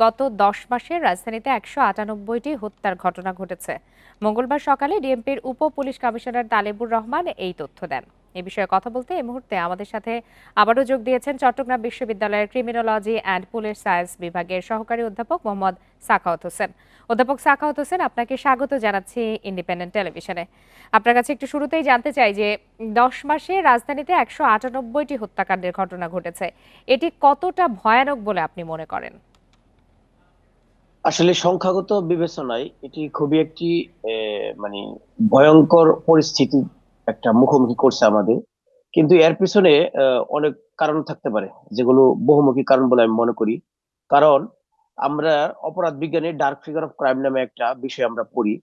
গত ১০ মাসে রাজধানীতে ১৯৮টি হত্যার ঘটনা ঘটেছে। মঙ্গলবার সকালে ডিএমপির উপ পুলিশ কমিশনার তালেবুর রহমান এই তথ্য দেন। এ বিষয়ে কথা বলতে এই মুহূর্তে আমাদের সাথে আবারও যোগ দিয়েছেন চট্টগ্রাম বিশ্ববিদ্যালয়ের ক্রিমিনোলজি অ্যান্ড পুলিশ সায়েন্স বিভাগের সহকারী অধ্যাপক মোহাম্মদ সাখাওয়াত হোসেন। অধ্যাপক সাখাওয়াত হোসেন, আপনাকে স্বাগত জানাচ্ছি ইন্ডিপেন্ডেন্ট টেলিভিশনে। আপনার কাছে একটু শুরুতেই জানতে চাই যে ১০ মাসে রাজধানীতে ১৯৮টি হত্যাকাণ্ডের ঘটনা ঘটেছে, এটি কতটা ভয়ানক বলে আপনি মনে করেন? আসলে সংখ্যাগত বিবেচনায় এটি খুবই একটি মানে ভয়ঙ্কর পরিস্থিতি একটা মুখোমুখি করছে আমাদের। কিন্তু এর পিছনে অনেক কারণ থাকতে পারে, যেগুলো বহুমুখী কারণ বলে আমি মনে করি। কারণ আমরা অপরাধ বিজ্ঞানে ডার্ক ফিগার অফ ক্রাইম নামে একটা বিষয় আমরা পড়ি।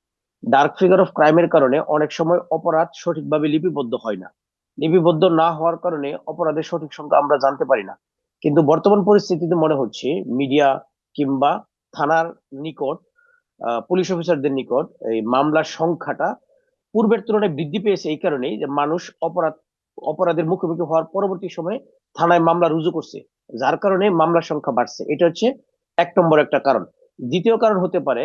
ডার্ক ফিগার অফ ক্রাইমের কারণে অনেক সময় অপরাধ সঠিকভাবে লিপিবদ্ধ হয় না। লিপিবদ্ধ না হওয়ার কারণে অপরাধের সঠিক সংখ্যা আমরা জানতে পারি না। কিন্তু বর্তমান পরিস্থিতিতে মনে হচ্ছে মিডিয়া কিংবা থানার নিকট, পুলিশ অফিসারদের নিকট এই মামলার সংখ্যাটা পূর্বের তুলনায় বৃদ্ধি পেয়েছে এই কারণেই যে মানুষ অপরাধের মুখোমুখি হওয়ার পরবর্তী সময়ে থানায় মামলা রুজু করছে, যার কারণে মামলার সংখ্যা বাড়ছে। এটা হচ্ছে এক নম্বর একটা কারণ। দ্বিতীয় কারণ হতে পারে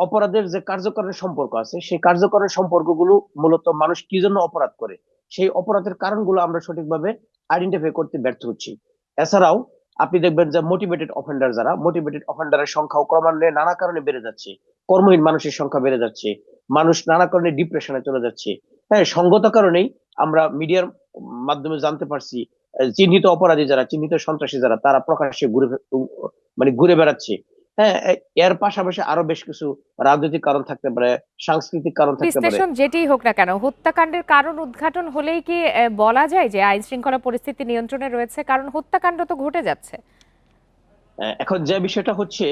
অপরাধের যে কার্যকরের সম্পর্ক আছে, সেই কার্যকরের সম্পর্কগুলো মূলত মানুষ কি জন্য অপরাধ করে, সেই অপরাধের কারণগুলো আমরা সঠিকভাবে আইডেন্টিফাই করতে ব্যর্থ হচ্ছি। এছাড়াও আপনি দেখবেন যে মোটিভেটেড অফেন্ডারের সংখ্যাও ক্রমান্বয়ে নানা কারণে বেড়ে যাচ্ছে। কর্মহীন মানুষের সংখ্যা বেড়ে যাচ্ছে, মানুষ নানা কারণে ডিপ্রেশনে চলে যাচ্ছে। হ্যাঁ, সঙ্গত কারণেই আমরা মিডিয়ার মাধ্যমে জানতে পারছি চিহ্নিত অপরাধী যারা, চিহ্নিত সন্ত্রাসী যারা, তারা প্রকাশ্যে ঘুরে বেড়াচ্ছে। হ্যাঁ, এর পাশাপাশি আরো বেশ কিছু রাজনৈতিক কারণ থাকতে পারে, সাংস্কৃতিক কারণ থাকতে পারে। বিশ্লেষণ যেটিই হোক না কেন, হত্যাকাণ্ডের কারণ উদ্ঘাটন হলেই কি বলা যায় যে আইন শৃঙ্খলা পরিস্থিতি নিয়ন্ত্রণে রয়েছে? কারণ হত্যাকাণ্ড তো ঘটে যাচ্ছে। এখন যে বিষয়টা হচ্ছে,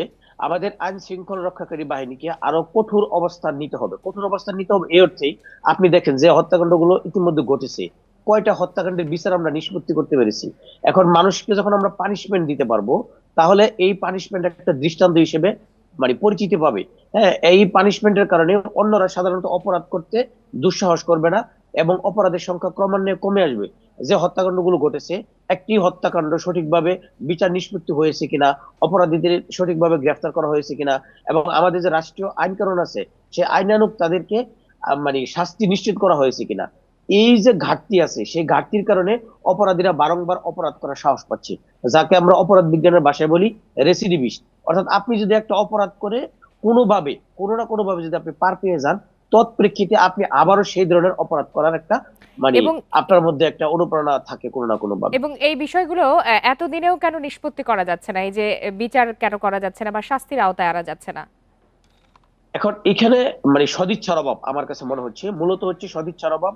আমাদের আইন শৃঙ্খলা রক্ষাকারী বাহিনীকে আরো কঠোর অবস্থান নিতে হবে। কঠোর অবস্থান নিতে হবে এই অর্থেই, আপনি দেখেন যে হত্যাকাণ্ডগুলো ইতিমধ্যে ঘটেছে, কয়টা হত্যাকাণ্ডের বিচার আমরা নিষ্পত্তি করতে পেরেছি। এখন মানুষকে যখন আমরা পানিশমেন্ট দিতে পারবো, তাহলে এই পানিশমেন্ট একটা দৃষ্টান্ত হিসেবে পরিচিতি পাবে। হ্যাঁ, এই পানিশমেন্টের কারণে অন্যরা সাধারণত অপরাধ করতে দুঃসাহস করবে না এবং অপরাধের সংখ্যা ক্রমান্বয়ে কমে আসবে। যে হত্যাকাণ্ডগুলো ঘটেছে, একটি হত্যাকাণ্ড সঠিকভাবে বিচার নিষ্পত্তি হয়েছে কিনা, অপরাধীদের সঠিকভাবে গ্রেফতার করা হয়েছে কিনা, এবং আমাদের যে রাষ্ট্রীয় আইন কানুন আছে, সেই আইনানুগ তাদেরকে শাস্তি নিশ্চিত করা হয়েছে কিনা, এই যে ঘাটতি আছে, সেই ঘাটতির কারণে অপরাধীরা বারংবার অপরাধ করার সাহস পাচ্ছে, যাকে আমরা অপরাধ বিজ্ঞানের ভাষায় বলি রেসিডিভিস্ট। অর্থাৎ আপনি যদি একটা অপরাধ করে কোনো না কোনো ভাবে যদি আপনি পার পেয়ে যান, তৎপ্রেক্ষিতে আপনি আবারও সেই ধরনের অপরাধ করার একটা এবং আপনার মধ্যে একটা অনুপ্রেরণা থাকে কোনো না কোনো ভাবে। এবং এই বিষয়গুলো এতদিনেও কেন নিষ্পত্তি করা যাচ্ছে না? এই যে বিচার কেন করা যাচ্ছে না বা শাস্তির আওতায় আনা যাচ্ছে না? এখন এখানে সদিচ্ছার অভাব আমার কাছে মনে হচ্ছে, মূলত হচ্ছে সদিচ্ছার অভাব।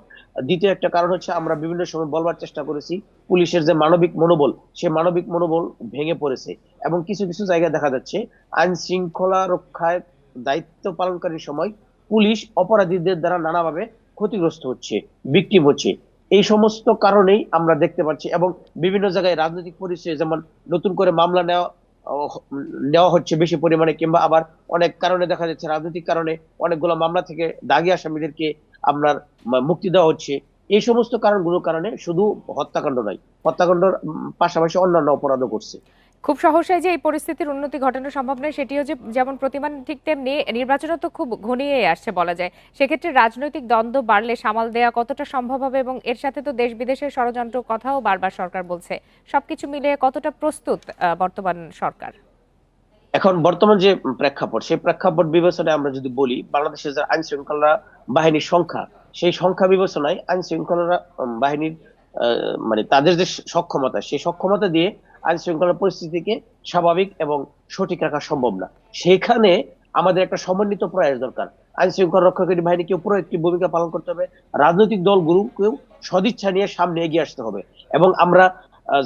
দ্বিতীয় একটা কারণ হচ্ছে, আমরা বিভিন্ন সময় বলবার চেষ্টা করেছি, পুলিশের যে মানবিক মনোবল, সে মানবিক মনোবল ভেঙে পড়েছে। এবং কিছু কিছু জায়গায় দেখা যাচ্ছে আইন শৃঙ্খলা রক্ষায় দায়িত্ব পালনকারী সময় পুলিশ অপরাধীদের দ্বারা নানাভাবে ক্ষতিগ্রস্ত হচ্ছে, ভিকটিম হচ্ছে। এই সমস্ত কারণেই আমরা দেখতে পাচ্ছি, এবং বিভিন্ন জায়গায় রাজনৈতিক পরিচয়ে যেমন নতুন করে মামলা নেওয়া হচ্ছে বেশি পরিমাণে, কিংবা আবার অনেক কারণে দেখা যাচ্ছে রাজনৈতিক কারণে অনেকগুলো মামলা থেকে দাগী আসামিদেরকে আপনার মুক্তি দেওয়া হচ্ছে। এই সমস্ত কারণগুলোর কারণে শুধু হত্যাকাণ্ড নয়, হত্যাকাণ্ডের পাশাপাশি অন্যান্য অপরাধও করছে। খুব সহসাই যে এই পরিস্থিতির উন্নতি ঘটানো সম্ভব নয়, সেটিও যে যেমন প্রতিমান, ঠিক তেমনি নির্বাচনও তো খুব ঘনিয়ে আসছে বলা যায়। সেক্ষেত্রে রাজনৈতিক দ্বন্দ্ব বাড়লে সামাল দেওয়া কতটা সম্ভব হবে, এবং এর সাথে তো দেশ বিদেশের ষড়যন্ত্র কথাও বারবার সরকার বলছে। সবকিছু মিলিয়ে কতটা প্রস্তুত বর্তমান সরকার? এখন বর্তমান যে প্রেক্ষাপট, সেই প্রেক্ষাপট বিবেচনায় আমরা যদি বলি, বাংলাদেশের যে আইন শৃঙ্খলা বাহিনীর সংখ্যা, সেই সংখ্যা বিবেচনায় আইন শৃঙ্খলা বাহিনীর তাদের যে সক্ষমতা, সেই সক্ষমতা দিয়ে আইন শৃঙ্খলা পরিস্থিতিকে স্বাভাবিক এবং সঠিক রাখা সম্ভব না। সেখানে আমাদের একটা সমন্বিত প্রয়াস দরকার। আইন শৃঙ্খলা রক্ষাকারী বাহিনীকেও পুরো একটি ভূমিকা পালন করতে হবে, রাজনৈতিক দলগুলোকেও সদিচ্ছা নিয়ে সামনে এগিয়ে আসতে হবে, এবং আমরা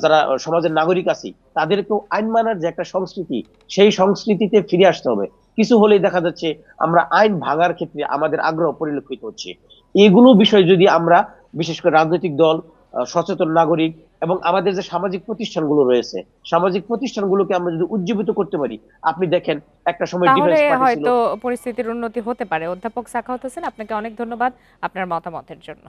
যারা সমাজের নাগরিক আছি, তাদেরকেও আইন মানার যে একটা সংস্কৃতি, সেই সংস্কৃতিতে ফিরে আসতে হবে। কিছু হলেই দেখা যাচ্ছে আমরা আইন ভাঙার ক্ষেত্রে আমাদের আগ্রহ পরিলক্ষিত হচ্ছে। এগুলো বিষয় যদি আমরা, বিশেষ করে রাজনৈতিক দল, সচেতন নাগরিক, এবং আমাদের যে সামাজিক প্রতিষ্ঠানগুলো রয়েছে, সামাজিক প্রতিষ্ঠানগুলোকে আমরা যদি উজ্জীবিত করতে পারি। আপনি দেখেন একটা সময় তাহলে ডিফেন্স পার্টি ছিল। হয়তো পরিস্থিতির উন্নতি হতে পারে। অধ্যাপক সাখাওয়াত হোসেন, আপনাকে অনেক ধন্যবাদ আপনার মতামতের জন্য।